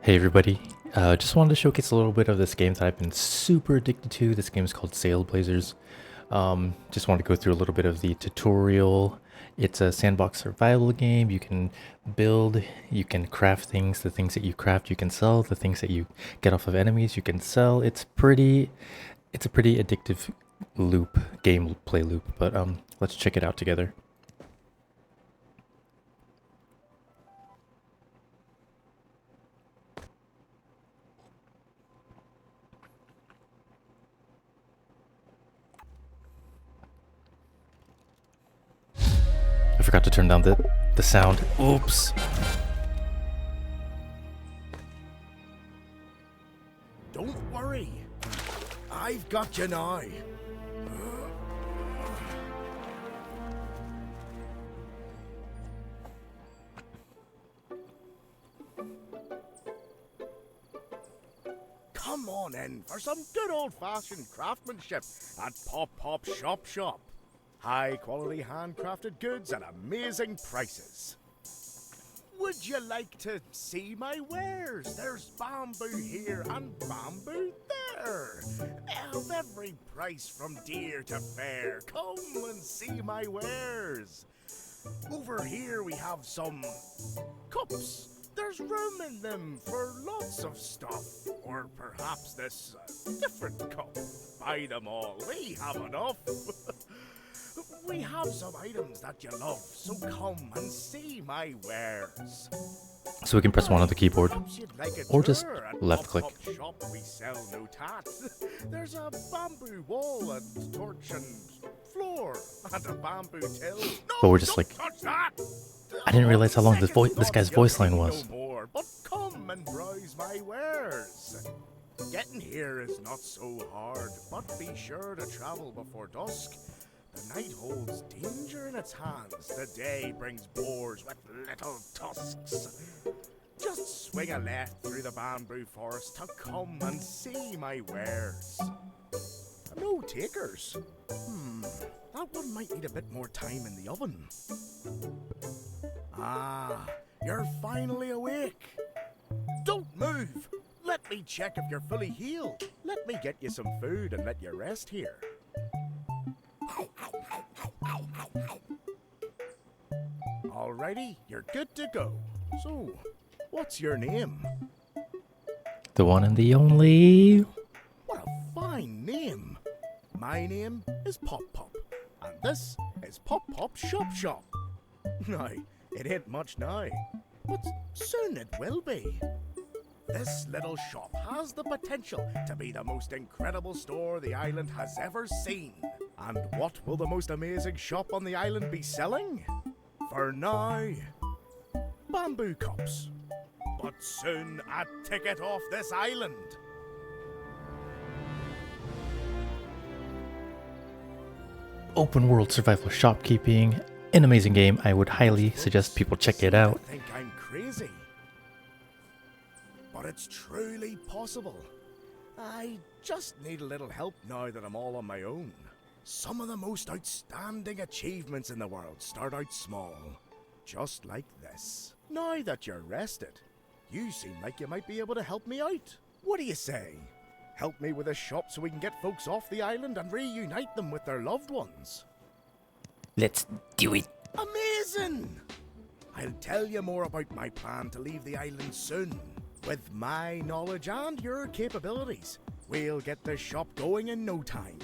Hey everybody, just wanted to showcase a little bit of this game that I've been super addicted to. This game is called Saleblazers. Just wanted to go through a little bit of the tutorial. It's a sandbox survival game. You can build, you can craft things. The things that you craft you can sell. The things that you get off of enemies you can sell. It's a pretty addictive gameplay loop, but let's check it out together. I forgot to turn down the sound. Oops. Don't worry. I've got you now. Come on in for some good old-fashioned craftsmanship at Pop Shop. High quality handcrafted goods at amazing prices. Would you like to see my wares? There's bamboo here and bamboo there. Of every price from dear to fair. Come and see my wares. Over here we have some cups. There's room in them for lots of stuff. Or perhaps this different cup. Buy them all. We have enough. We have some items that you love, so come and see my wares. So we can press 1 on the keyboard, or just left click. Shop, we sell no tat. There's a bamboo wall and torch and floor and a bamboo till. No, But we're just like, touch that. I didn't realize how long this guy's voice line was. No more, but come and browse my wares. Getting here is not so hard, but be sure to travel before dusk. The night holds danger in its hands. The day brings boars with little tusks. Just swing a left through the bamboo forest to come and see my wares. No takers. That one might need a bit more time in the oven. Ah, you're finally awake. Don't move. Let me check if you're fully healed. Let me get you some food and let you rest here. Alrighty, you're good to go. So, what's your name? The one and the only. What a fine name. My name is Pop, and this is Pop Shop. Now, it ain't much now, but soon it will be. This little shop has the potential to be the most incredible store the island has ever seen. And what will the most amazing shop on the island be selling? For now, bamboo cups. But soon, a ticket off this island. Open world survival shopkeeping. An amazing game. I would highly suggest people check it out. I think I'm crazy. But it's truly possible. I just need a little help now that I'm all on my own. Some of the most outstanding achievements in the world start out small, just like this. Now that you're rested, you seem like you might be able to help me out. What do you say? Help me with a shop so we can get folks off the island and reunite them with their loved ones. Let's do it. Amazing! I'll tell you more about my plan to leave the island soon. With my knowledge and your capabilities, we'll get this shop going in no time.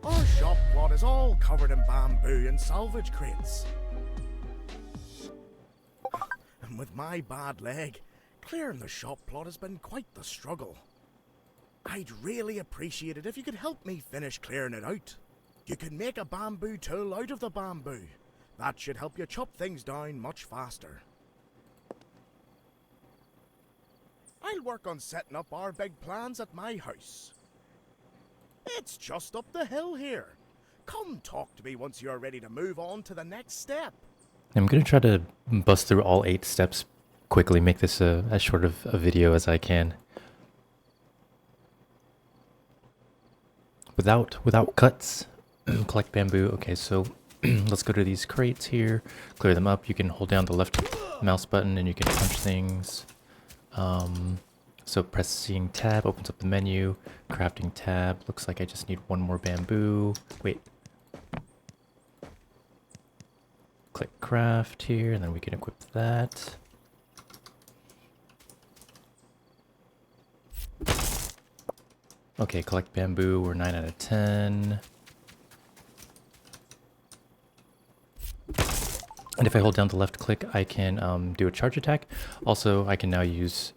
Our shop plot is all covered in bamboo and salvage crates. And with my bad leg, clearing the shop plot has been quite the struggle. I'd really appreciate it if you could help me finish clearing it out. You can make a bamboo tool out of the bamboo. That should help you chop things down much faster. I'll work on setting up our big plans at my house. It's just up the hill here. Come talk to me once you're ready to move on to the next step. I'm going to try to bust through all 8 steps quickly, make this as short of a video as I can. Without cuts. Collect bamboo. Okay, so let's go to these crates here. Clear them up. You can hold down the left mouse button and you can punch things. So pressing tab opens up the menu, crafting tab. Looks like I just need one more bamboo. Wait. Click craft here, and then we can equip that. Okay, collect bamboo, we're 9 out of 10. And if I hold down the left click, I can do a charge attack. Also, I can now use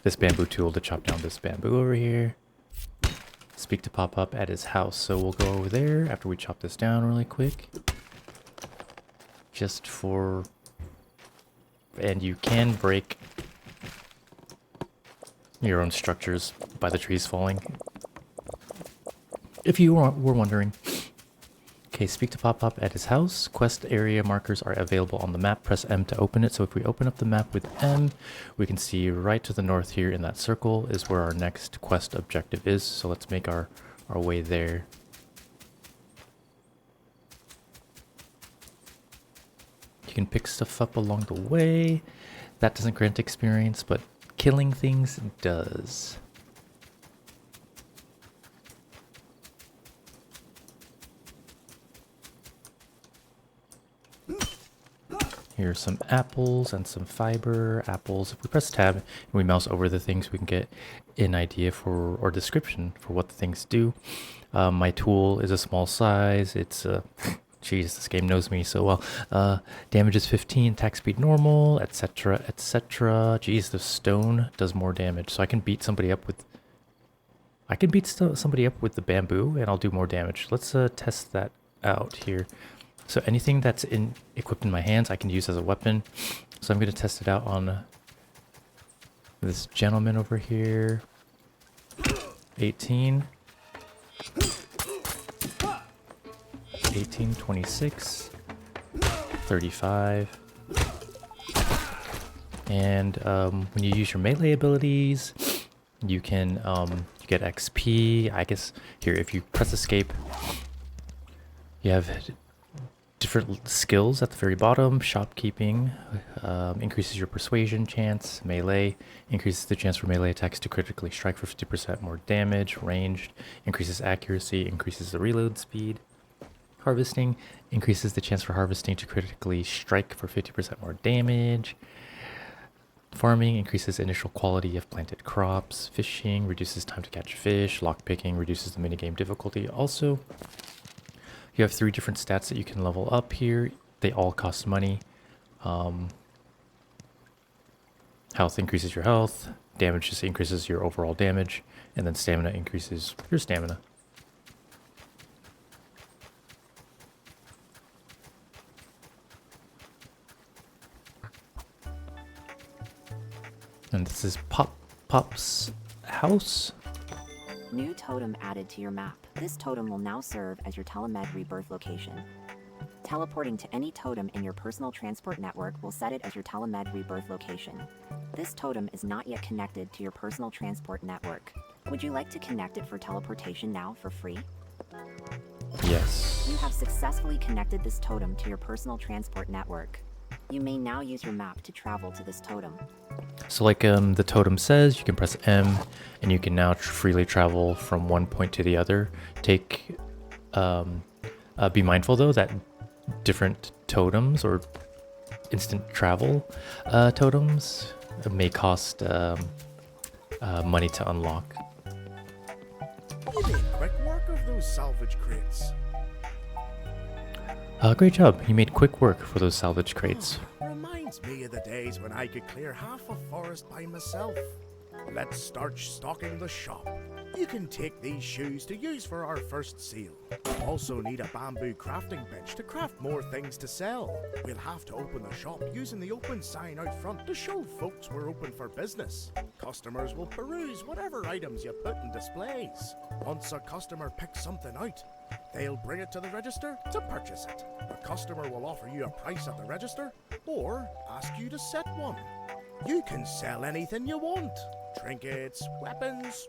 this bamboo tool to chop down this bamboo over here. Speak to pop up at his house. So we'll go over there after we chop this down really quick. Just for... And you can break your own structures by the trees falling. If you were wondering. Okay, speak to pop-up at his house. Quest area markers are available on the map. Press M to open it. So if we open up the map with M, we can see right to the north here in that circle is where our next quest objective is. So let's make our way there. You can pick stuff up along the way. That doesn't grant experience, but killing things does. Here's some apples and some fiber. Apples, if we press tab and we mouse over the things, we can get an idea for, or description for what the things do. My tool is a small size. It's jeez, this game knows me so well. Damage is 15, attack speed normal, etc, etc. Jeez, the stone does more damage. So I can beat somebody up with... somebody up with the bamboo and I'll do more damage. Let's test that out here. So anything that's equipped in my hands, I can use as a weapon. So I'm going to test it out on this gentleman over here. 18. 18, 26, 35. And when you use your melee abilities, you can you get XP. I guess here, if you press escape, you have different skills at the very bottom. Shopkeeping increases your persuasion chance. Melee increases the chance for melee attacks to critically strike for 50% more damage. Ranged increases accuracy, increases the reload speed. Harvesting increases the chance for harvesting to critically strike for 50% more damage. Farming increases initial quality of planted crops. Fishing reduces time to catch fish. Lockpicking reduces the minigame difficulty. Also, you have 3 different stats that you can level up here. They all cost money. Health increases your health. Damage just increases your overall damage. And then stamina increases your stamina. And this is Pop's house. New totem added to your map. This totem will now serve as your telemed rebirth location. Teleporting to any totem in your personal transport network will set it as your telemed rebirth location. This totem is not yet connected to your personal transport network. Would you like to connect it for teleportation now for free? Yes. You have successfully connected this totem to your personal transport network. You may now use your map to travel to this totem. So like the totem says, you can press M and you can now freely travel from one point to the other. Be mindful though that different totems or instant travel totems may cost money to unlock. You made quick work of those salvage crates. Great job. You made quick work for those salvage crates. Reminds me of the days when I could clear half a forest by myself. Let's start stocking the shop. You can take these shoes to use for our first sale. Also need a bamboo crafting bench to craft more things to sell. We'll have to open the shop using the open sign out front to show folks we're open for business. Customers will peruse whatever items you put in displays. Once a customer picks something out, they'll bring it to the register to purchase it. The customer will offer you a price at the register or ask you to set one. You can sell anything you want. Trinkets, weapons,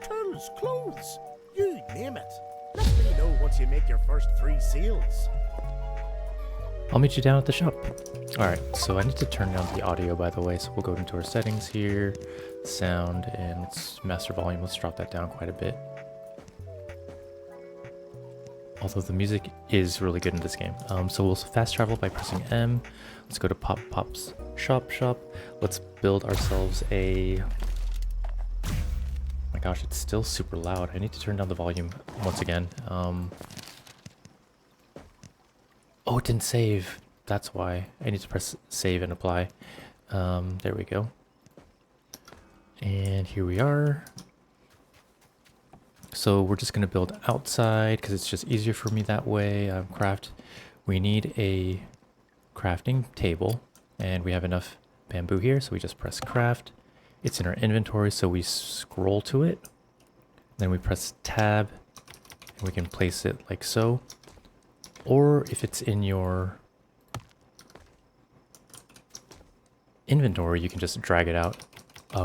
tools, clothes, you name it. Let me know once you make your first 3 sales. I'll meet you down at the shop. Alright, so I need to turn down the audio, by the way, so we'll go into our settings here, sound, and let's master volume. Let's drop that down quite a bit. Although the music is really good in this game. So we'll fast travel by pressing M. Let's go to Pop's shop. Let's build ourselves a... Oh my gosh, it's still super loud. I need to turn down the volume once again. Oh, it didn't save. That's why. I need to press save and apply. There we go. And here we are. So we're just going to build outside because it's just easier for me that way. Craft. We need a crafting table and we have enough bamboo here. So we just press craft. It's in our inventory. So we scroll to it. Then we press tab and we can place it like so. Or if it's in your inventory, you can just drag it out.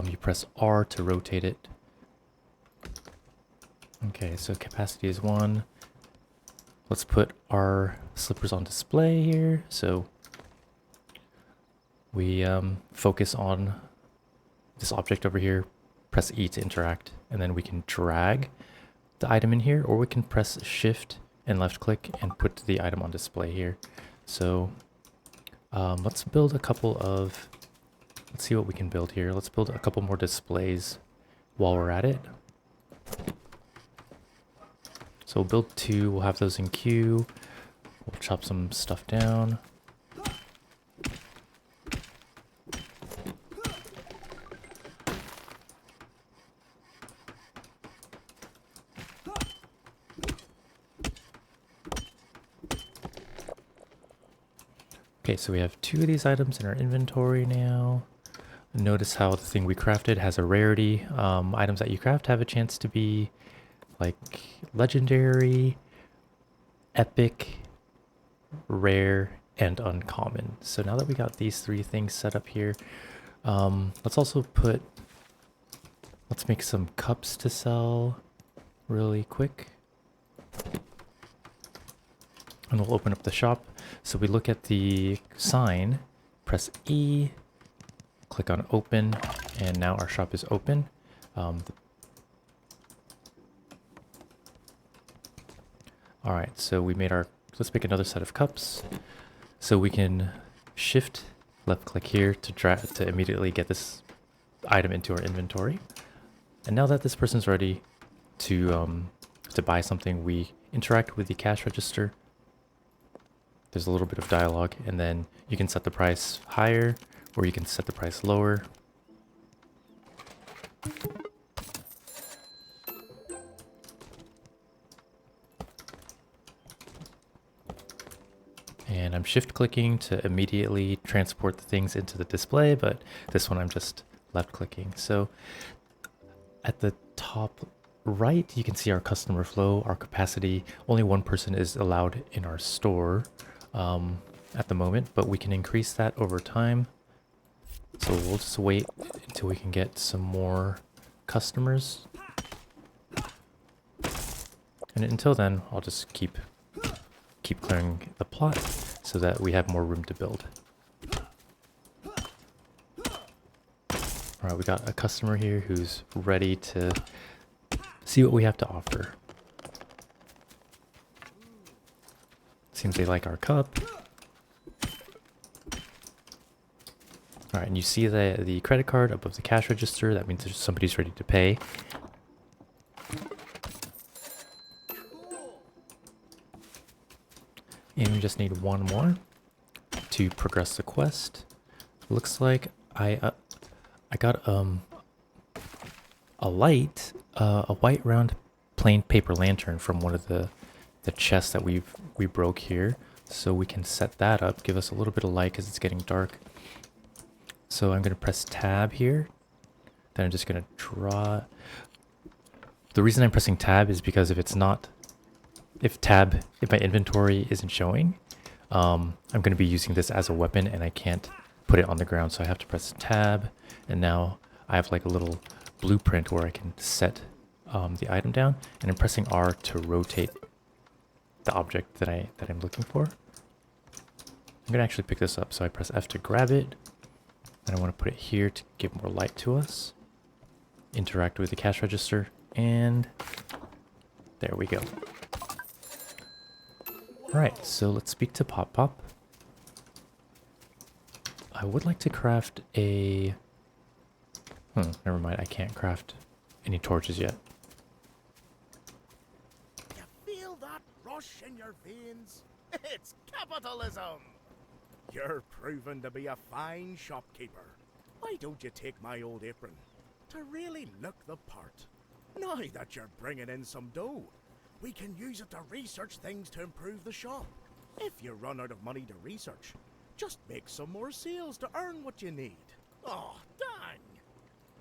You press R to rotate it. Okay, so capacity is 1. Let's put our slippers on display here. So we focus on this object over here, press E to interact, and then we can drag the item in here, or we can press Shift and left click and put the item on display here. So let's build a couple of, let's see what we can build here. Let's build a couple more displays while we're at it. So we'll build 2, we'll have those in queue. We'll chop some stuff down. Okay, so we have 2 of these items in our inventory now. Notice how the thing we crafted has a rarity. Items that you craft have a chance to be like legendary, epic, rare, and uncommon. So now that we got these 3 things set up here, let's also let's make some cups to sell really quick. And we'll open up the shop. So we look at the sign, press E, click on open, and now our shop is open. Alright, so we made let's make another set of cups. So we can shift left click here to immediately get this item into our inventory. And now that this person's ready to buy something, we interact with the cash register. There's a little bit of dialogue, and then you can set the price higher or you can set the price lower. And I'm shift clicking to immediately transport the things into the display, but this one I'm just left clicking. So at the top right, you can see our customer flow, our capacity. Only 1 person is allowed in our store at the moment, but we can increase that over time. So we'll just wait until we can get some more customers. And until then, I'll just keep clearing the plot so that we have more room to build. Alright, we got a customer here who's ready to see what we have to offer. Seems they like our cup. Alright, and you see the credit card above the cash register. That means somebody's ready to pay. And we just need 1 more to progress the quest. Looks like I got a white round plain paper lantern from one of the chests that we broke here. So we can set that up, give us a little bit of light because it's getting dark. So I'm going to press tab here. Then I'm just going to draw. The reason I'm pressing tab is because if my inventory isn't showing, I'm going to be using this as a weapon and I can't put it on the ground. So I have to press tab, and now I have like a little blueprint where I can set the item down, and I'm pressing R to rotate the object that I'm looking for. I'm gonna actually pick this up, so I press F to grab it. And I want to put it here to give more light to us. Interact with the cash register, and there we go. Alright, so let's speak to Pop Pop. I would like to craft a... never mind, I can't craft any torches yet. You feel that rush in your veins? It's capitalism! You're proven to be a fine shopkeeper. Why don't you take my old apron to really look the part? Now that you're bringing in some dough, we can use it to research things to improve the shop. If you run out of money to research, just make some more sales to earn what you need. Oh, dang!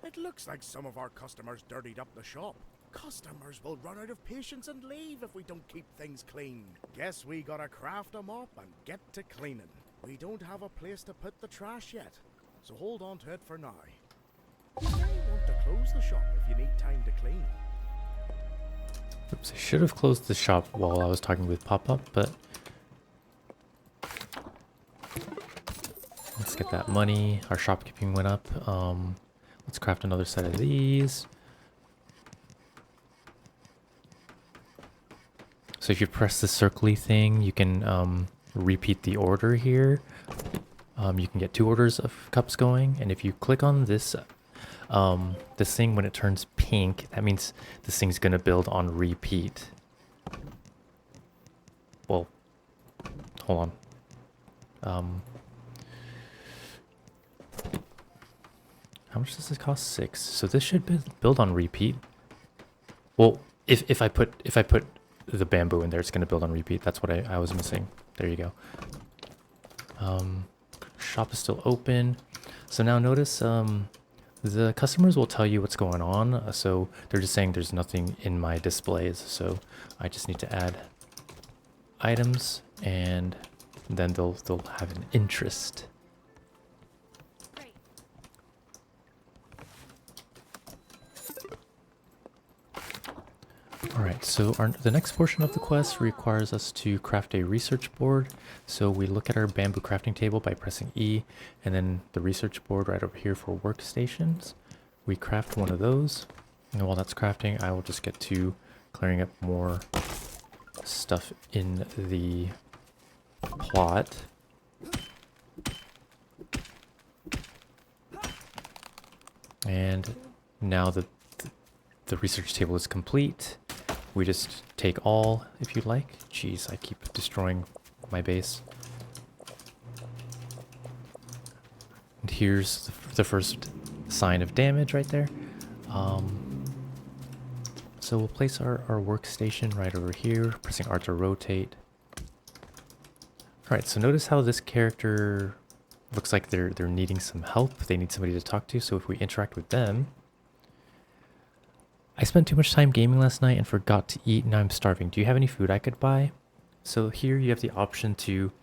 It looks like some of our customers dirtied up the shop. Customers will run out of patience and leave if we don't keep things clean. Guess we gotta craft a mop and get to cleaning. We don't have a place to put the trash yet, so hold on to it for now. You may want to close the shop if you need time to clean. Oops, I should have closed the shop while I was talking with Pop Pop, but... let's get that money. Our shopkeeping went up. Let's craft another set of these. So if you press the circly thing, you can repeat the order here. You can get 2 orders of cups going, and if you click on this this thing, when it turns pink, that means this thing's gonna build on repeat. Well, hold on. How much does this cost? 6. So this should build on repeat. Well, if I put the bamboo in there, it's gonna build on repeat. That's what I was missing. There you go. Shop is still open. So now notice the customers will tell you what's going on. So they're just saying there's nothing in my displays. So I just need to add items, and then they'll have an interest. Alright, so the next portion of the quest requires us to craft a research board. So we look at our bamboo crafting table by pressing E, and then the research board right over here for workstations. We craft one of those, and while that's crafting, I will just get to clearing up more stuff in the plot. And now the research table is complete. We just take all, if you'd like. Jeez, I keep destroying my base. And here's the first sign of damage right there. So we'll place our workstation right over here, pressing R to rotate. Alright, so notice how this character looks like they're needing some help. They need somebody to talk to, so if we interact with them... I spent too much time gaming last night and forgot to eat, now I'm starving. Do you have any food I could buy? So here you have the option to,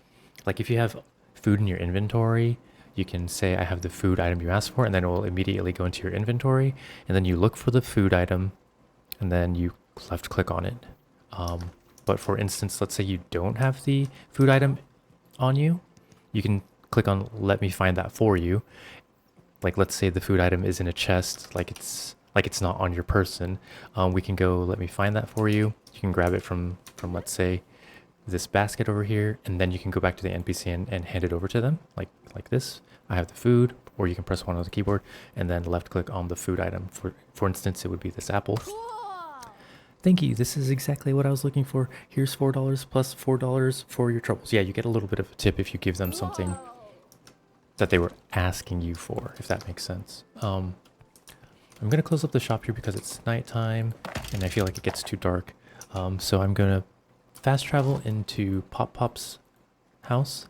like if you have food in your inventory, you can say I have the food item you asked for, and then it will immediately go into your inventory, and then you look for the food item, and then you left click on it. But for instance, let's say you don't have the food item on you, you can click on let me find that for you. Like let's say the food item is in a chest, like it's not on your person. We can go let me find that for you. You can grab it from let's say this basket over here, and then you can go back to the NPC and hand it over to them like this. I have the food, or you can press 1 on the keyboard and then left click on the food item. For instance, it would be this apple. Thank you, this is exactly what I was looking for. Here's $4 plus $4 for your troubles. Yeah, you get a little bit of a tip if you give them something that they were asking you for, if that makes sense. I'm going to close up the shop here because it's nighttime and I feel like it gets too dark. So I'm going to fast travel into Pop Pop's house,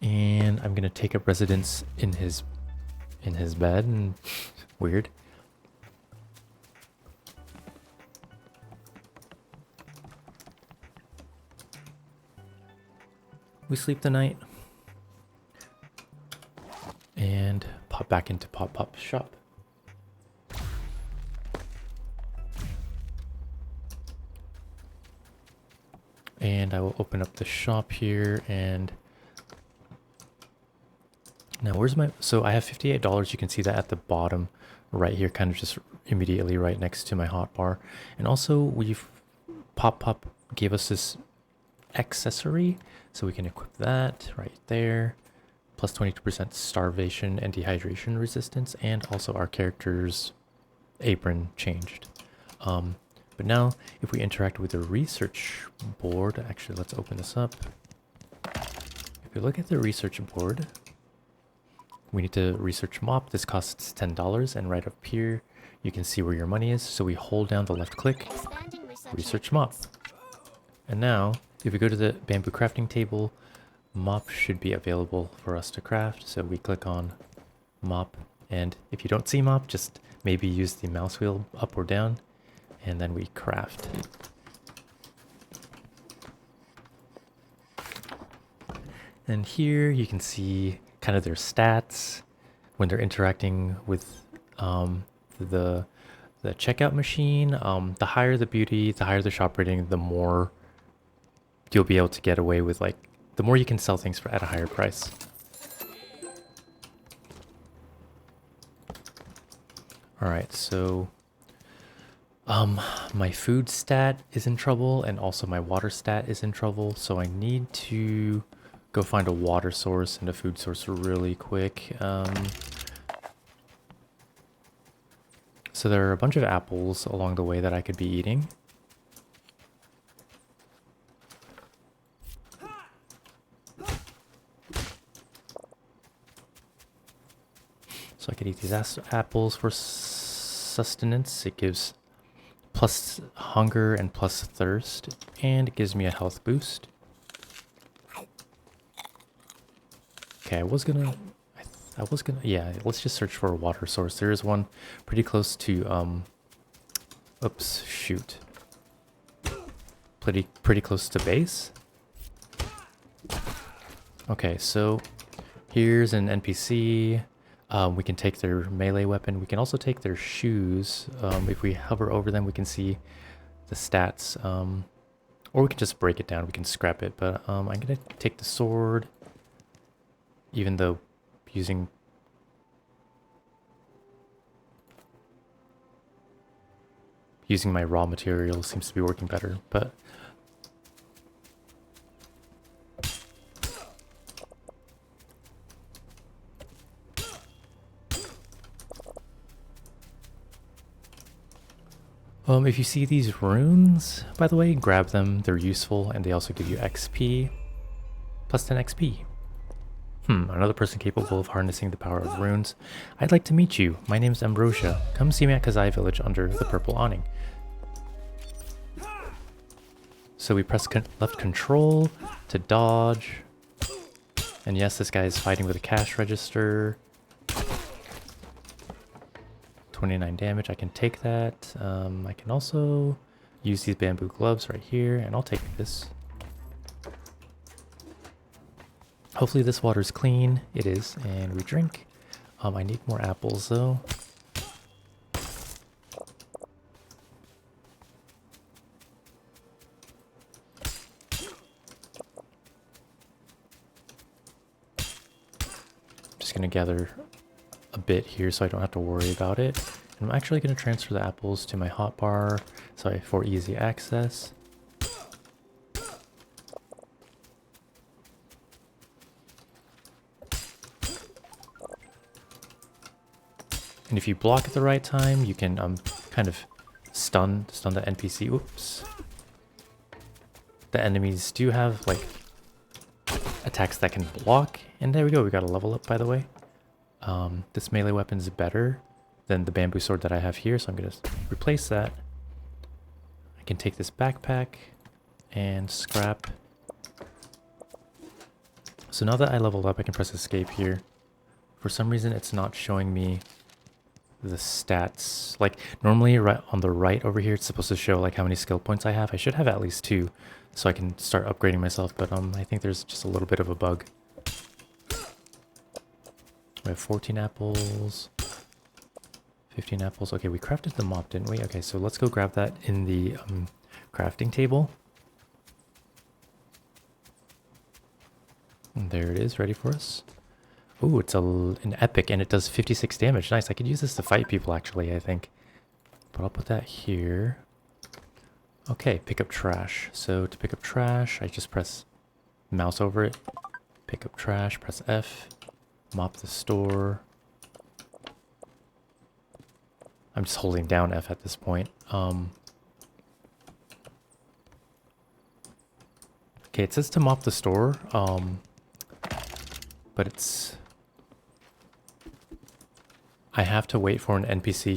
and I'm going to take up residence in his bed. And weird. We sleep the night and pop back into Pop Pop's shop. And I will open up the shop here, and Now, where's my... So I have $58. You can see that at the bottom right here, kind of just immediately right next to my hotbar. And also, we've... Pop gave us this accessory, so we can equip that right there. Plus 22% starvation and dehydration resistance, and also our character's apron changed. But now, if we interact with the research board... Actually, let's open this up. If we look at the research board... We need to research mop. This costs $10, and right up here, you can see where your money is. So we hold down the left click, research mop. And now, if we go to the bamboo crafting table, mop should be available for us to craft. So we click on mop, and if you don't see mop, just maybe use the mouse wheel up or down, and then we craft. And here you can see kind of their stats when they're interacting with the checkout machine. The higher the beauty, the higher the shop rating, the more you'll be able to get away with, like, the more you can sell things for at a higher price. All right, so my food stat is in trouble, and also my water stat is in trouble, so I need to go find a water source and a food source really quick. So there are a bunch of apples along the way that I could be eating. So I could eat these apples for sustenance. It gives plus hunger and plus thirst, and it gives me a health boost. Okay, yeah, let's just search for a water source. There is one pretty close to, oops, shoot. Pretty close to base. Okay, so here's an NPC. We can take their melee weapon. We can also take their shoes. If we hover over them, we can see the stats. Or we can just break it down. We can scrap it. But I'm going to take the sword. Even though using my raw material seems to be working better, but if you see these runes, by the way, grab them. They're useful, and they also give you XP, plus 10 XP. Another person capable of harnessing the power of runes. I'd like to meet you. My name's Ambrosia. Come see me at Kazai Village under the purple awning. So we press left control to dodge. And yes, this guy is fighting with a cash register. 29 damage, I can take that. I can also use these bamboo gloves right here, and I'll take this. Hopefully this water's clean. It is, and we drink. I need more apples though. Just gonna gather a bit here so I don't have to worry about it. And I'm actually gonna transfer the apples to my hotbar, for easy access. And if you block at the right time, you can kind of stun the NPC. Oops. The enemies do have like attacks that can block. And there we go, we got a level up, by the way. This melee weapon is better than the bamboo sword that I have here, so I'm gonna replace that. I can take this backpack and scrap. So now that I leveled up, I can press escape here. For some reason, it's not showing me the stats. Like normally right on the right over here, it's supposed to show like how many skill points I have. I should have at least 2 so I can start upgrading myself, but I think there's just a little bit of a bug. We have 14 apples, 15 apples. Okay, we crafted the mop, didn't we? Okay, so let's go grab that in the crafting table. And there it is, ready for us. Ooh, it's an epic and it does 56 damage. Nice. I could use this to fight people actually, I think. But I'll put that here. Okay, pick up trash. So to pick up trash, I just press mouse over it. Pick up trash, press F. Mop the store. I'm just holding down F at this point. Okay, it says to mop the store, but it's... I have to wait for an NPC.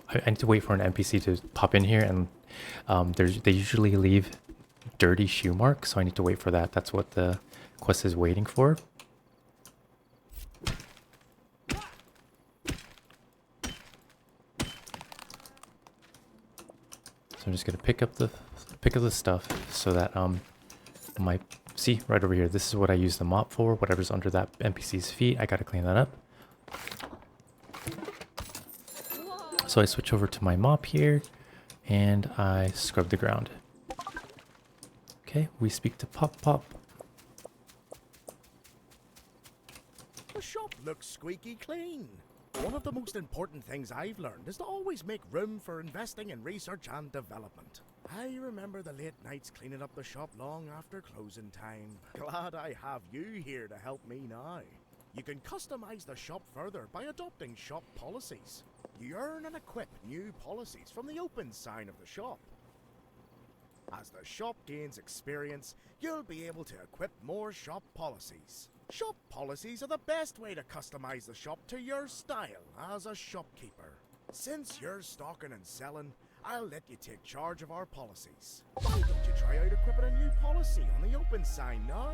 I need to wait for an NPC to pop in here, and they usually leave dirty shoe marks, so I need to wait for that. That's what the quest is waiting for. So I'm just gonna pick up the stuff so that my see right over here. This is what I use the mop for. Whatever's under that NPC's feet, I gotta clean that up. So I switch over to my mop here, and I scrub the ground. Okay, we speak to Pop Pop. The shop looks squeaky clean. One of the most important things I've learned is to always make room for investing in research and development. I remember the late nights cleaning up the shop long after closing time. Glad I have you here to help me now. You can customize the shop further by adopting shop policies. You earn and equip new policies from the open sign of the shop. As the shop gains experience, you'll be able to equip more shop policies. Shop policies are the best way to customize the shop to your style as a shopkeeper. Since you're stocking and selling, I'll let you take charge of our policies. Why don't you try out equipping a new policy on the open sign now?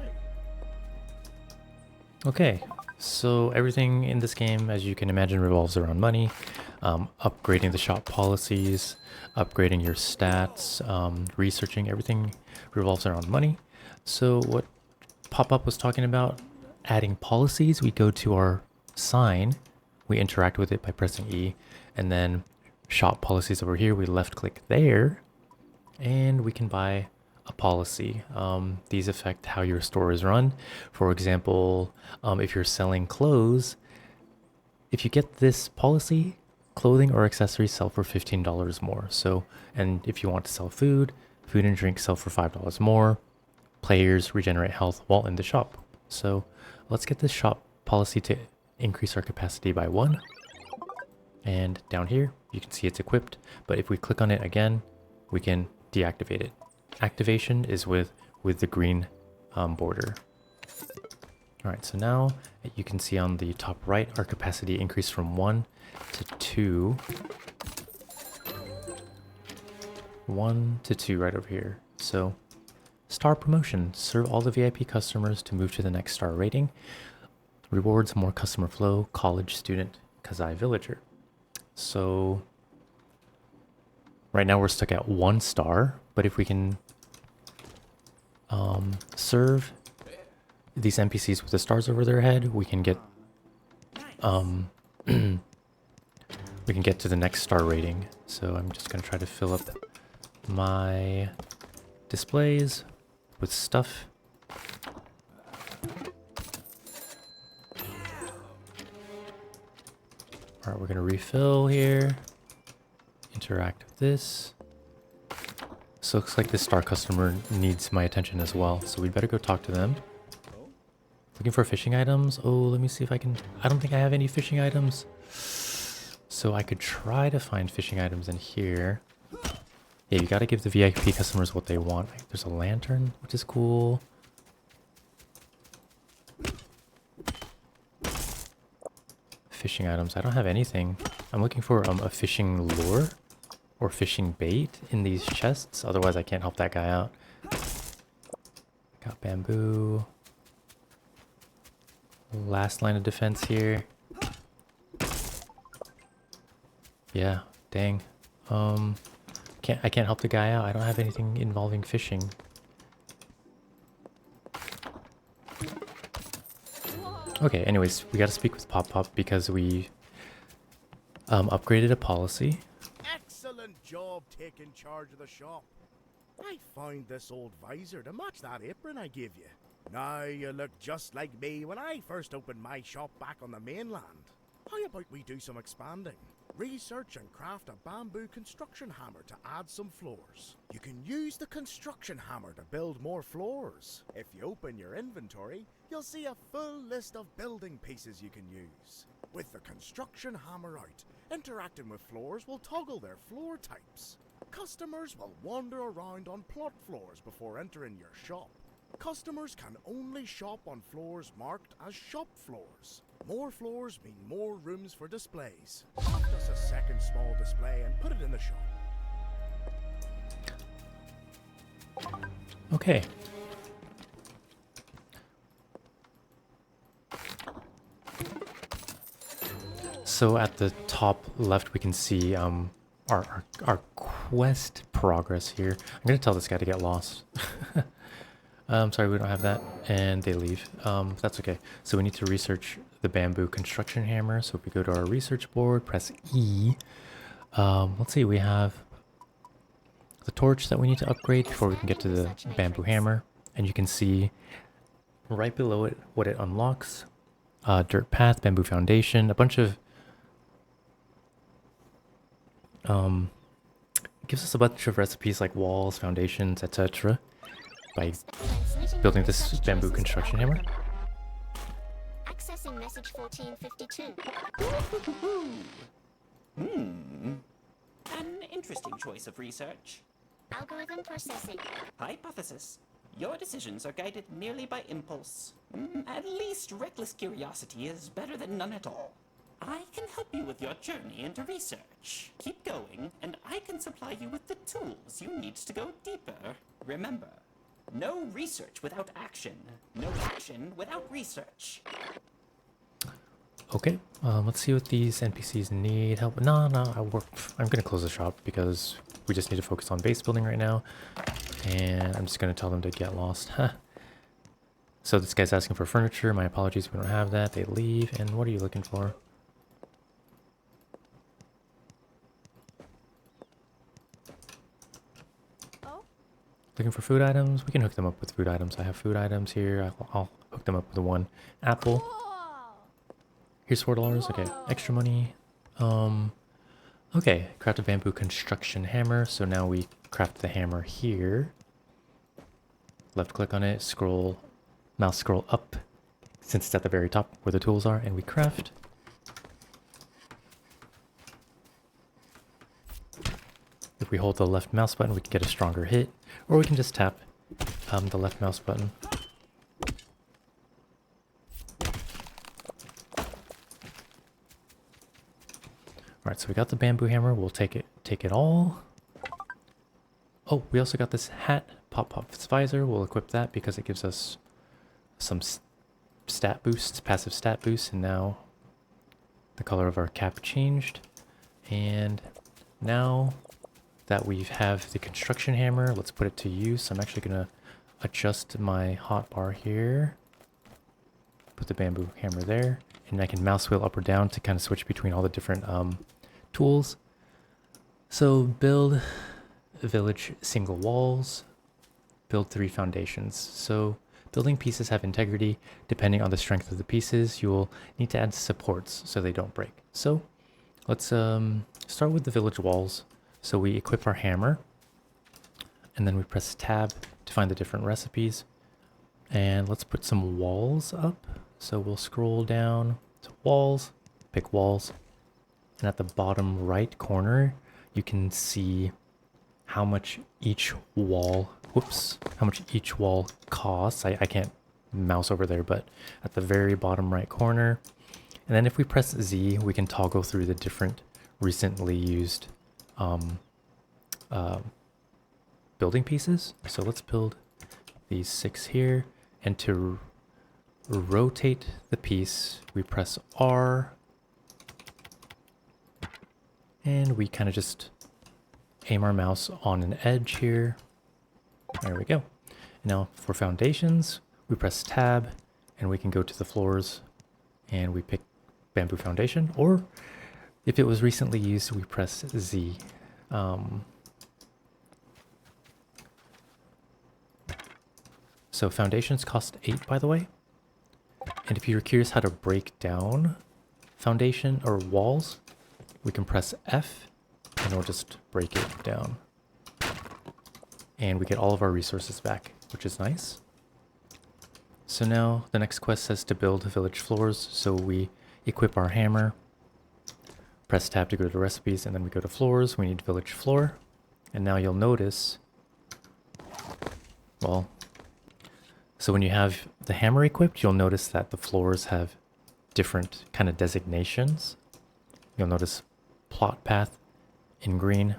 Okay, so everything in this game, as you can imagine, revolves around money. Upgrading the shop policies, upgrading your stats, researching, everything revolves around money. So what Pop-Up was talking about, adding policies, we go to our sign, we interact with it by pressing E, and then shop policies over here, we left click there, and we can buy a policy. These affect how your store is run. For example, if you're selling clothes, if you get this policy, clothing or accessories sell for $15 more. So, and if you want to sell food, food and drink sell for $5 more. Players regenerate health while in the shop. So let's get this shop policy to increase our capacity by 1. And down here, you can see it's equipped, but if we click on it again, we can deactivate it. Activation is with the green border. All right, so now you can see on the top right, our capacity increased from 1 to 2. 1 to 2 right over here. So star promotion, serve all the VIP customers to move to the next star rating. Rewards more customer flow, college student, Kazai villager. So right now we're stuck at 1 star, but if we can serve these NPCs with the stars over their head, we can get we can get to the next star rating. So I'm just gonna try to fill up my displays with stuff. All right, we're gonna refill here. Interact with this. So it looks like this star customer needs my attention as well. So we'd better go talk to them. Looking for fishing items. Oh, let me see if I can. I don't think I have any fishing items. So I could try to find fishing items in here. Yeah, you gotta give the VIP customers what they want. There's a lantern, which is cool. Fishing items. I don't have anything. I'm looking for a fishing lure or fishing bait in these chests. Otherwise, I can't help that guy out. Got bamboo. Last line of defense here. Yeah, dang. I can't help the guy out. I don't have anything involving fishing. Okay, anyways, we gotta speak with Pop Pop because we upgraded a policy. Excellent job taking charge of the shop. I found this old visor to match that apron I gave you. Now you look just like me when I first opened my shop back on the mainland. How about we do some expanding? Research and craft a bamboo construction hammer to add some floors. You can use the construction hammer to build more floors. If you open your inventory, you'll see a full list of building pieces you can use. With the construction hammer out, interacting with floors will toggle their floor types. Customers will wander around on plot floors before entering your shop. Customers can only shop on floors marked as shop floors. More floors mean more rooms for displays. Craft us a second small display and put it in the shop. Okay. So at the top left, we can see our quest progress here. I'm gonna tell this guy to get lost. Sorry, we don't have that, and they leave. That's okay. So we need to research the bamboo construction hammer. So if we go to our research board, press E. Let's see, we have the torch that we need to upgrade before we can get to the bamboo hammer. And you can see right below it what it unlocks. Dirt path, bamboo foundation, a bunch of gives us a bunch of recipes like walls, foundations, etc. by building this bamboo construction hammer. Accessing message 1452. An interesting choice of research. Algorithm processing. Hypothesis. Your decisions are guided merely by impulse. At least reckless curiosity is better than none at all. I can help you with your journey into research. Keep going, and I can supply you with the tools you need to go deeper. Remember, no research without action. No action without research. Okay, let's see what these NPCs need help. No, I'm gonna close the shop because we just need to focus on base building right now. And I'm just gonna tell them to get lost. Huh. So this guy's asking for furniture. My apologies, we don't have that. They leave. And what are you looking for? Looking for food items? We can hook them up with food items. I have food items here. I'll hook them up with one apple. Here's $4. Okay, extra money. Okay, craft a bamboo construction hammer. So now we craft the hammer here. Left click on it, scroll, mouse scroll up, since it's at the very top where the tools are, and we craft. If we hold the left mouse button, we can get a stronger hit, or we can just tap the left mouse button. Alright, so we got the bamboo hammer. We'll take it all. Oh, we also got this hat, Pop's visor. We'll equip that because it gives us some stat boosts, passive stat boosts, and now the color of our cap changed. And now that we have the construction hammer, let's put it to use. I'm actually gonna adjust my hotbar here. Put the bamboo hammer there, and I can mouse wheel up or down to kind of switch between all the different tools. So build a village single walls, build 3 foundations. So building pieces have integrity. Depending on the strength of the pieces, you'll need to add supports so they don't break. So let's start with the village walls. So we equip our hammer, and then we press tab to find the different recipes. And let's put some walls up. So we'll scroll down to walls, pick walls. And at the bottom right corner, you can see how much each wall, how much each wall costs. I can't mouse over there, but at the very bottom right corner. And then if we press Z, we can toggle through the different recently used building pieces. So let's build these 6 here, and to rotate the piece, we press R, and we kind of just aim our mouse on an edge here. There we go. Now for foundations, we press tab, and we can go to the floors, and we pick bamboo foundation, or if it was recently used, we press Z. So foundations cost 8, by the way. And if you're curious how to break down foundation or walls, we can press F and it'll just break it down. And we get all of our resources back, which is nice. So now the next quest says to build village floors. So we equip our hammer, press tab to go to recipes, and then we go to floors. We need village floor. And now you'll notice, well, so when you have the hammer equipped, you'll notice that the floors have different kind of designations. You'll notice plot path in green,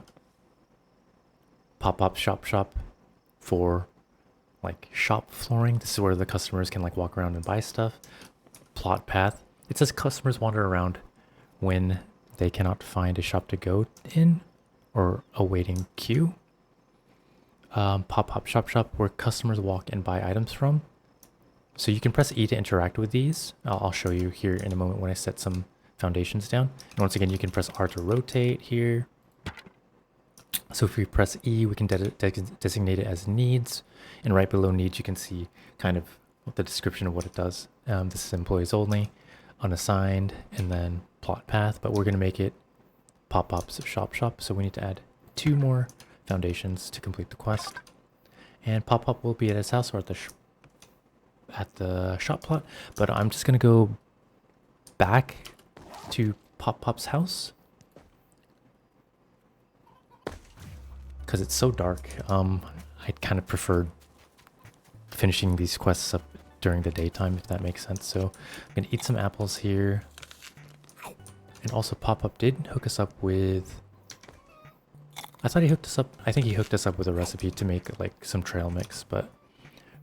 pop-up shop for like shop flooring. This is where the customers can like walk around and buy stuff. Plot path. It says customers wander around when they cannot find a shop to go in or a waiting queue. Pop-up shop where customers walk and buy items from. So you can press E to interact with these. I'll show you here in a moment when I set some foundations down. And once again, you can press R to rotate here. So if we press E, we can designate it as needs. And right below needs, you can see kind of the description of what it does. This is employees only, unassigned, and then plot path. But we're going to make it pop-ups shop. So we need to add 2 more foundations to complete the quest. And pop-up will be at his house or at the shop plot. But I'm just going to go back to Pop-Pop's house because it's so dark. I'd kind of prefer finishing these quests up during the daytime, if that makes sense. So I'm gonna eat some apples here. And also Pop-Up did hook us up with, I thought he hooked us up, I think he hooked us up with a recipe to make like some trail mix, but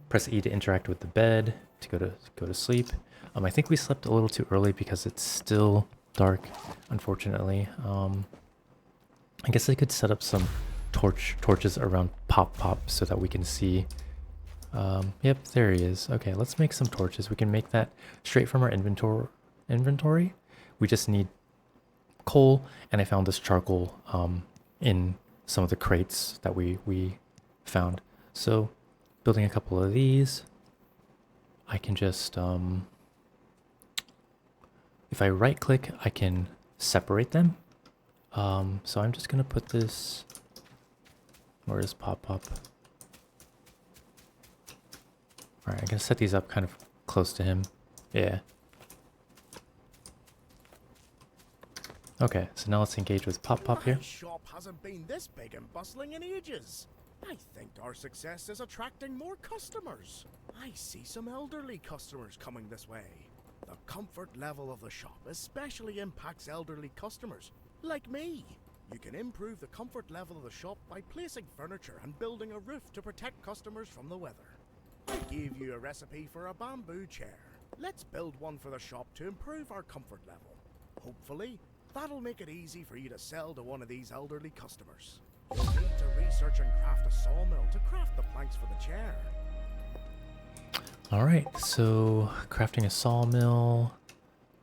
press E to interact with the bed to go to sleep. I think we slept a little too early because it's still dark, unfortunately. I guess I could set up some torches around Pop so that we can see. Yep, there he is. Okay, let's make some torches. We can make that straight from our inventory. We just need coal, and I found this charcoal in some of the crates that we found. So building a couple of these, I can just if I right click, I can separate them. So I'm just gonna put this, where is Pop-Up? Alright, I'm gonna set these up kind of close to him. Yeah. Okay, so now let's engage with Pop here. My shop hasn't been this big and bustling in ages. I think our success is attracting more customers. I see some elderly customers coming this way. The comfort level of the shop especially impacts elderly customers, like me. You can improve the comfort level of the shop by placing furniture and building a roof to protect customers from the weather. I gave you a recipe for a bamboo chair. Let's build one for the shop to improve our comfort level. Hopefully, that'll make it easy for you to sell to one of these elderly customers. You'll need to research and craft a sawmill to craft the planks for the chair. Alright, so crafting a sawmill.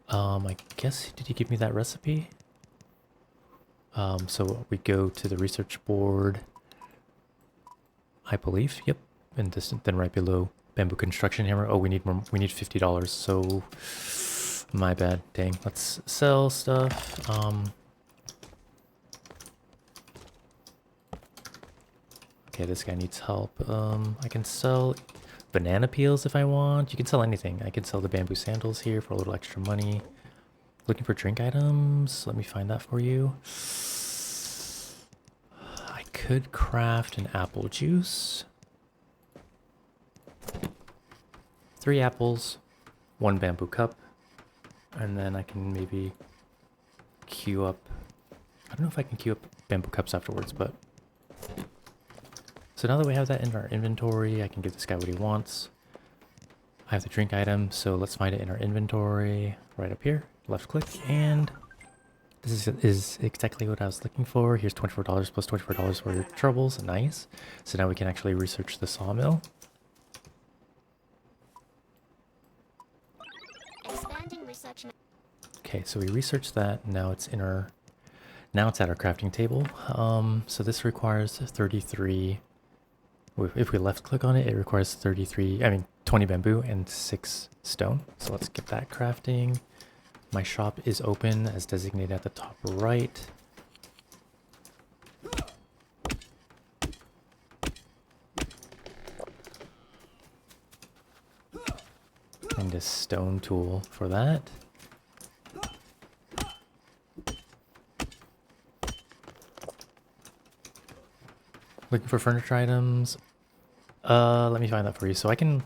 I guess, did he give me that recipe? So we go to the research board, I believe. Yep, and this, then right below bamboo construction hammer. Oh, we need more. We need $50. So my bad. Dang. Let's sell stuff. Okay, this guy needs help. I can sell banana peels if I want. You can sell anything. I can sell the bamboo sandals here for a little extra money. Looking for drink items. Let me find that for you. I could craft an apple juice. 3 apples, 1 bamboo cup, and then I can maybe queue up. I don't know if I can queue up bamboo cups afterwards, but. So now that we have that in our inventory, I can give this guy what he wants. I have the drink item, so let's find it in our inventory right up here. Left click, and this is exactly what I was looking for. Here's $24 plus $24 for your troubles. Nice. So now we can actually research the sawmill. Expanding research. Okay, so we researched that. Now it's in our, now it's at our crafting table. So this requires 33 If we left click on it, it requires 20 bamboo and 6 stone. So let's get that crafting. My shop is open as designated at the top right. And a stone tool for that. Looking for furniture items. Let me find that for you. So I can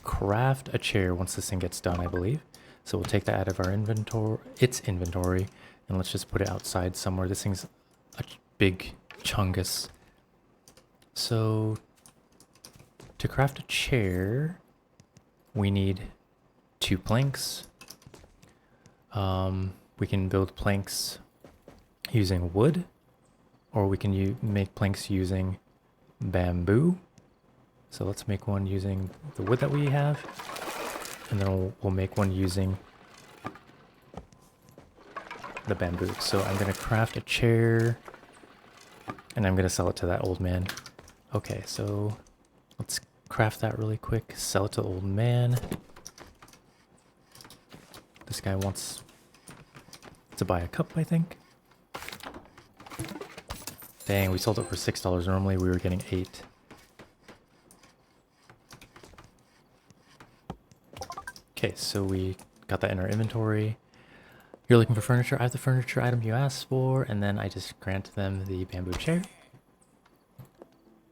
craft a chair once this thing gets done, I believe. So we'll take that out of our inventory, and let's just put it outside somewhere. This thing's a big chungus. So to craft a chair, we need 2 planks. We can build planks using wood, or we can make planks using bamboo. So let's make one using the wood that we have, and then we'll make one using the bamboo. So I'm going to craft a chair, and I'm going to sell it to that old man. Okay, so let's craft that really quick, sell it to the old man. This guy wants to buy a cup, I think. Dang, we sold it for $6. Normally we were getting 8. Okay, so we got that in our inventory. You're looking for furniture. I have the furniture item you asked for, and then I just grant them the bamboo chair.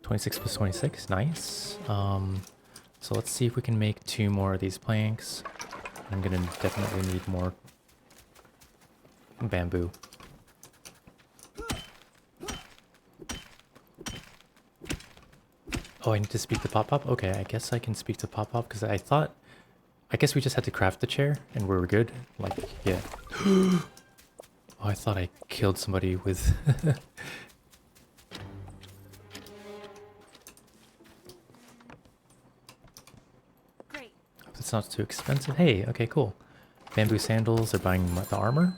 26 plus 26, nice. So let's see if we can make 2 more of these planks. I'm gonna definitely need more bamboo. Oh, I need to speak to Pop Pop? Okay, I guess I can speak to Pop Pop because I guess we just had to craft the chair and we were good. Like, yeah. Oh, I thought I killed somebody with... Great. Hope it's not too expensive. Hey, okay, cool. Bamboo sandals are buying the armor.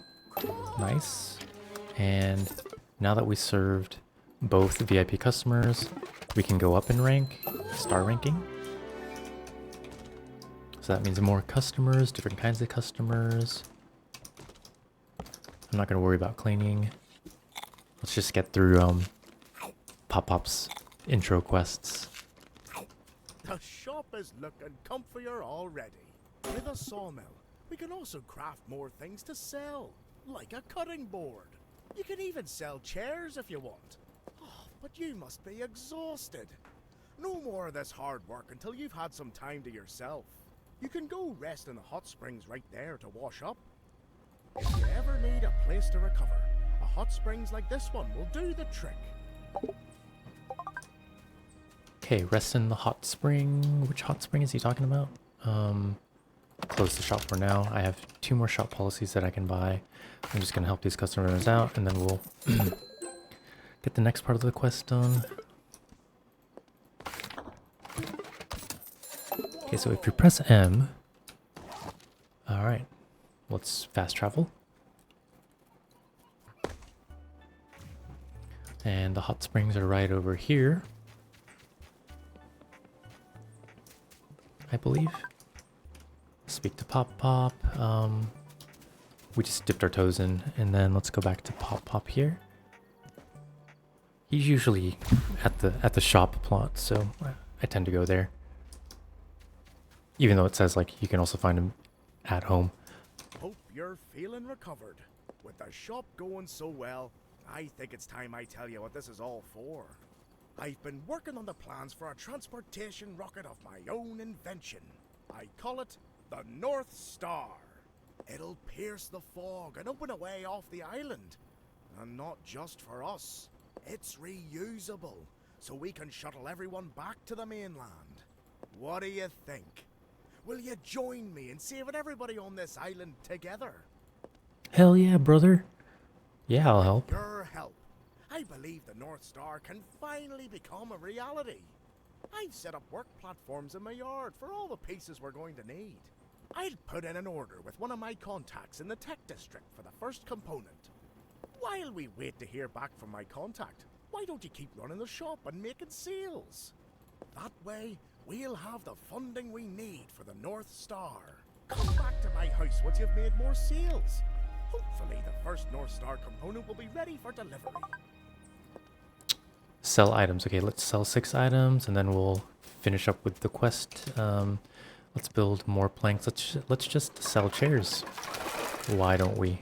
Nice. And now that we served both VIP customers, we can go up in rank, star ranking. So that means more customers, different kinds of customers. I'm not going to worry about cleaning. Let's just get through Pop Pop's intro quests. The shop is looking comfier already. With a sawmill, we can also craft more things to sell, like a cutting board. You can even sell chairs if you want. Oh, but you must be exhausted. No more of this hard work until you've had some time to yourself. You can go rest in the hot springs right there to wash up. If you ever need a place to recover, a hot springs like this one will do the trick. Okay, rest in the hot spring. Which hot spring is he talking about? Close the shop for now. I have 2 more shop policies that I can buy. I'm just going to help these customers out, and then we'll get the next part of the quest done. Okay, so if you press M... Alright, let's fast travel. And the hot springs are right over here, I believe. Speak to Pop Pop. We just dipped our toes in, and then let's go back to Pop Pop here. He's usually at the shop plot, so I tend to go there. Even though it says like you can also find him at home. Hope you're feeling recovered. With the shop going so well, I think it's time I tell you what this is all for. I've been working on the plans for a transportation rocket of my own invention. I call it the North Star. It'll pierce the fog and open a way off the island. And not just for us. It's reusable, so we can shuttle everyone back to the mainland. What do you think? Will you join me in saving everybody on this island together? Hell yeah, brother. Yeah, I'll help. Your help. I believe the North Star can finally become a reality. I've set up work platforms in my yard for all the pieces we're going to need. I'll put in an order with one of my contacts in the tech district for the first component. While we wait to hear back from my contact, why don't you keep running the shop and making sales? That way, we'll have the funding we need for the North Star. Come back to my house once you've made more sales. Hopefully, the first North Star component will be ready for delivery. Sell items. Okay, let's sell 6 items, and then we'll finish up with the quest. Let's build more planks. Let's just sell chairs. Why don't we?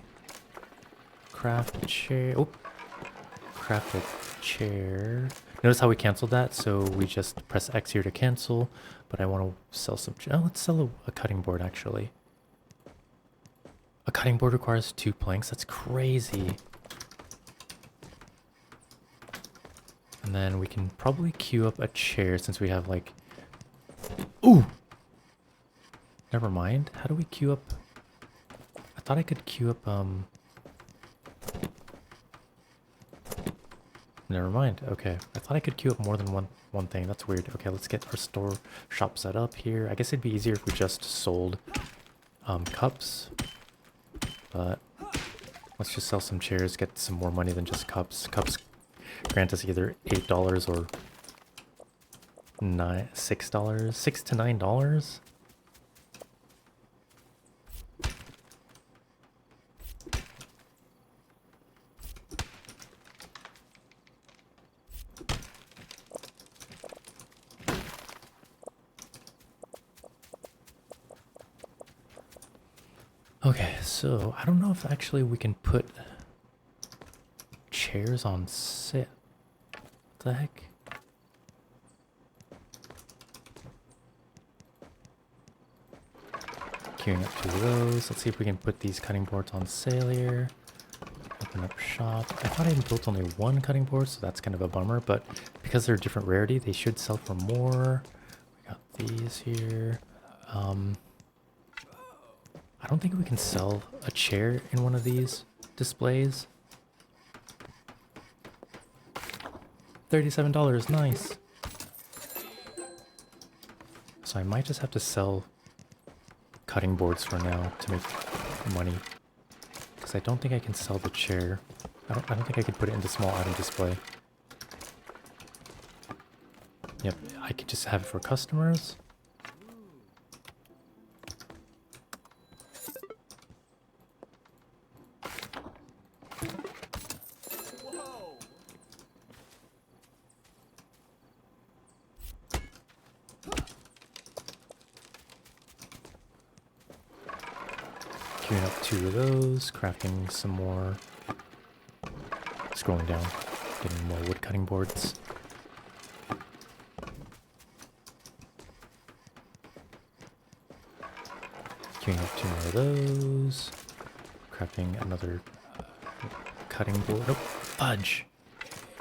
Craft a chair. Oh, craft a chair. Notice how we canceled that? So we just press X here to cancel. But I want to sell some. Oh, let's sell a cutting board actually. A cutting board requires 2 planks. That's crazy. And then we can probably queue up a chair since we have like... Ooh! Never mind. How do we queue up... I thought I could queue up, Never mind. Okay. I thought I could queue up more than one thing. That's weird. Okay, let's get our shop set up here. I guess it'd be easier if we just sold cups. But let's just sell some chairs, get some more money than just cups. Cups grant us either $8 or $6, $6 to $9. Okay, so I don't know if actually we can put chairs on sale. What the heck? Queuing up 2 of those. Let's see if we can put these cutting boards on sale here. Open up shop. I thought I built only 1 cutting board, so that's kind of a bummer, but because they're different rarity, they should sell for more. We got these here. I don't think we can sell a chair in one of these displays. $37, nice. So I might just have to sell cutting boards for now to make money. Because I don't think I can sell the chair. I don't think I could put it in the small item display. Yep, I could just have it for customers. Queuing up 2 of those, crafting some more. Scrolling down, getting more wood cutting boards. Queuing up 2 more of those. Crafting another cutting board. Oh, fudge!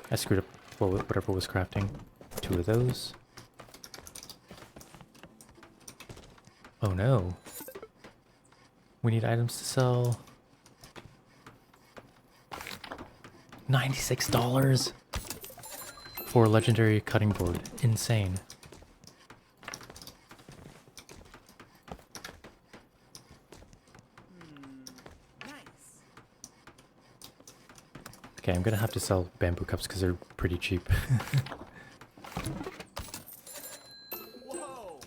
I screwed up whatever was crafting. 2 of those. Oh no. We need items to sell. $96 for a legendary cutting board. Insane. Nice. Okay, I'm gonna have to sell bamboo cups because they're pretty cheap. Whoa.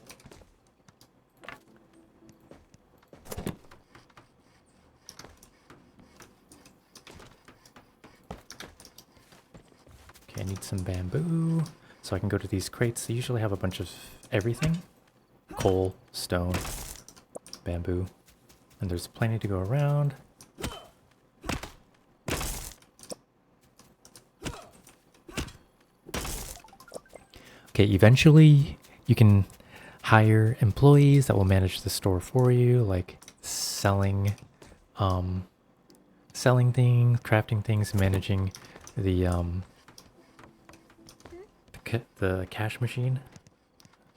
Okay, I need some bamboo so I can go to these crates. They usually have a bunch of everything. Coal, stone, bamboo. And there's plenty to go around. Okay, eventually you can hire employees that will manage the store for you, like selling things, crafting things, managing the cash machine.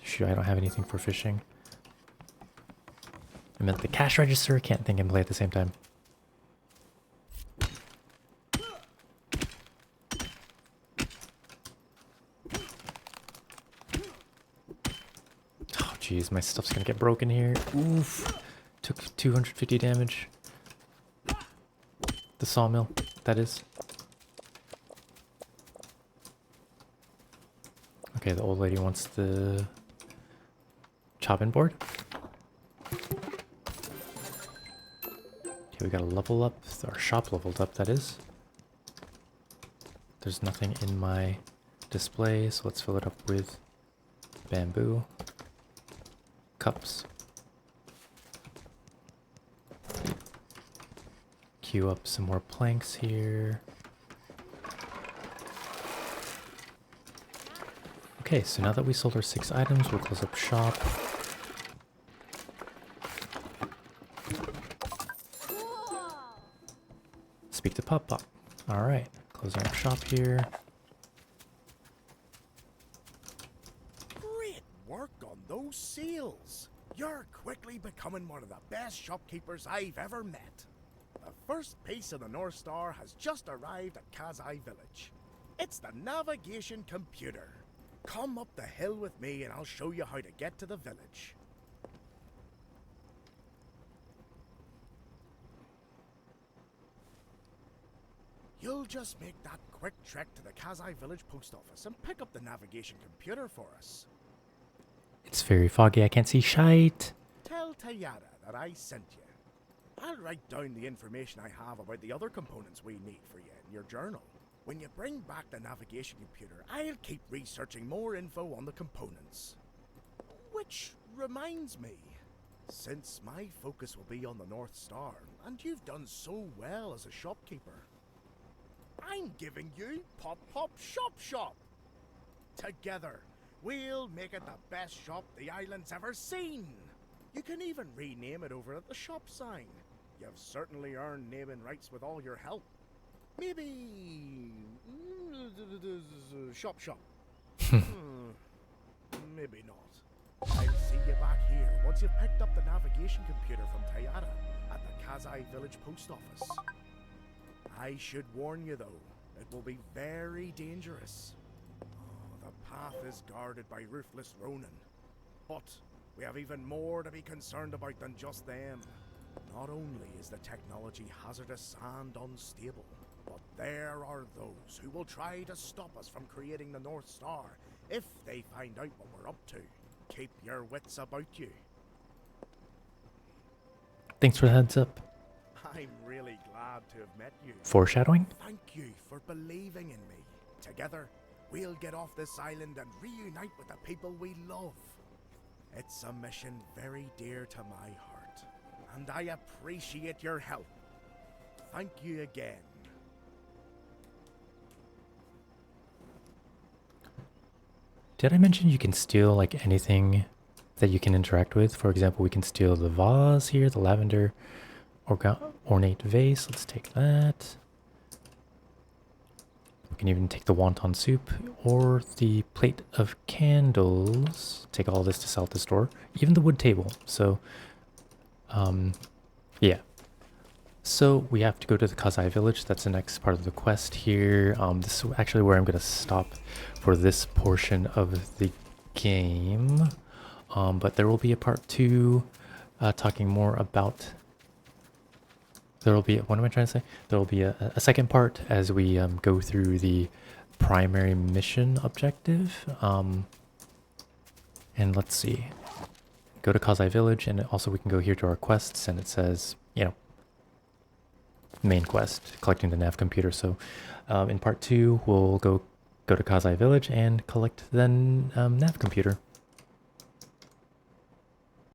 Shoot, I don't have anything for fishing. I meant the cash register. Can't think and play at the same time. Oh, jeez, my stuff's gonna get broken here. Oof. Took 250 damage. The sawmill, that is. Okay, the old lady wants the chopping board. Okay, we gotta level up. Our shop leveled up, that is. There's nothing in my display, so let's fill it up with bamboo. Cups. Queue up some more planks here. Okay, so now that we sold our 6 items, we'll close up shop. Speak to Pop Pop. Alright, closing up shop here. Great work on those sales. You're quickly becoming one of the best shopkeepers I've ever met. The first piece of the North Star has just arrived at Kazai Village. It's the navigation computer. Come up the hill with me and I'll show you how to get to the village. You'll just make that quick trek to the Kazai Village post office and pick up the navigation computer for us. It's very foggy, I can't see shite. Tell Tayara that I sent you. I'll write down the information I have about the other components we need for you in your journal. When you bring back the navigation computer, I'll keep researching more info on the components. Which reminds me, since my focus will be on the North Star, and you've done so well as a shopkeeper, I'm giving you Pop Pop Shop Shop. Together, we'll make it the best shop the island's ever seen. You can even rename it over at the shop sign. You've certainly earned naming rights with all your help. Maybe... Shop Shop. Maybe not. I'll see you back here once you've picked up the navigation computer from Tayara at the Kazai Village post office. I should warn you though, it will be very dangerous. Oh, the path is guarded by ruthless Ronin. But we have even more to be concerned about than just them. Not only is the technology hazardous and unstable, but there are those who will try to stop us from creating the North Star if they find out what we're up to. Keep your wits about you. Thanks for the heads up. I'm really glad to have met you. Foreshadowing? Thank you for believing in me. Together, we'll get off this island and reunite with the people we love. It's a mission very dear to my heart, and I appreciate your help. Thank you again. Did I mention you can steal like anything that you can interact with? For example, we can steal the vase here, the lavender ornate vase. Let's take that. We can even take the wonton soup or the plate of candles. Take all this to sell at the store. Even the wood table. So, yeah. So we have to go to the Kazai Village. That's the next part of the quest here. This is actually where I'm going to stop for this portion of the game. But there will be a part 2 talking more about... There will be... What am I trying to say? There will be a second part as we go through the primary mission objective. And let's see. Go to Kazai Village, and also we can go here to our quests, and it says, you know, main quest, collecting the nav computer. So in part 2, we'll go to Kazai Village and collect the nav computer.